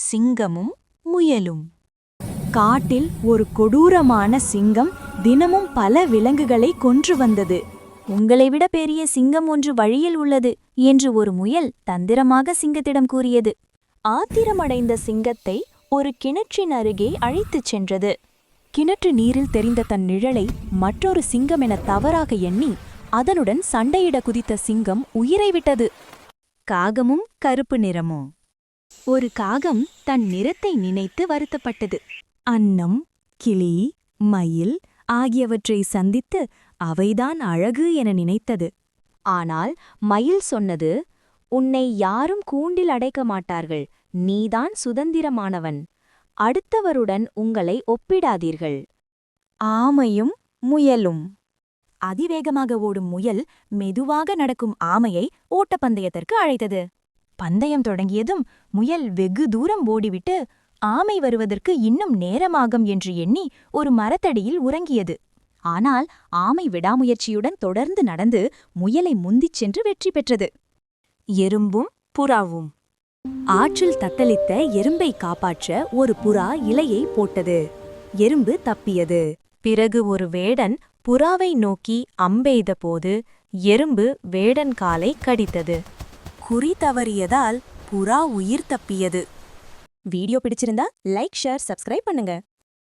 சிங்கமும் முயலும். காட்டில் ஒரு கொடூரமான சிங்கம் தினமும் பல விலங்குகளை கொன்று வந்தது. உங்களை விட பெரிய சிங்கம் ஒன்று வழியில் உள்ளது என்று ஒரு முயல் தந்திரமாக சிங்கத்திடம் கூறியது. ஆத்திரமடைந்த சிங்கத்தை ஒரு கிணற்றின் அருகே அழைத்துச் சென்றது. கிணற்று நீரில் தெரிந்த தன் நிழலை மற்றொரு சிங்கம் என தவறாக எண்ணி அதனுடன் சண்டையிட குதித்த சிங்கம் உயிரை விட்டது. காகமும் கருப்பு நிறமும். ஒரு காகம் தன் நிறத்தை நினைத்து வருத்தப்பட்டது. அன்னம், கிளி, மயில் ஆகியவற்றை சந்தித்து அவைதான் அழகு என நினைத்தது. ஆனால் மயில் சொன்னது, உன்னை யாரும் கூண்டில் அடைக்க மாட்டார்கள், நீதான் சுதந்திரமானவன். அடுத்தவருடன் உங்களை ஒப்பிடாதீர்கள். ஆமையும் முயலும். அதிவேகமாக ஓடும் முயல் மெதுவாக நடக்கும் ஆமையை ஓட்டப்பந்தயத்திற்கு அழைத்தது. பந்தயம் தொடங்கியதும் முயல் வெகு தூரம் ஓடிவிட்டு ஆமை வருவதற்கு இன்னும் நேரமாகும் என்று எண்ணி ஒரு மரத்தடியில் உறங்கியது. ஆனால் ஆமை விடாமுயற்சியுடன் தொடர்ந்து நடந்து முயலை முந்திச் சென்று வெற்றி பெற்றது. எறும்பும் புறாவும். ஆற்றில் தத்தளித்த எறும்பை காப்பாற்ற ஒரு புறா இலையை போட்டது. எறும்பு தப்பியது. பிறகு ஒரு வேடன் புறாவை நோக்கி அம்பெய்த போது எறும்பு வேடன் காலை கடித்தது. குறி தவறியதால் புறா உயிர் தப்பியது. வீடியோ பிடிச்சிருந்தா லைக், ஷேர், சப்ஸ்கிரைப் பண்ணுங்க.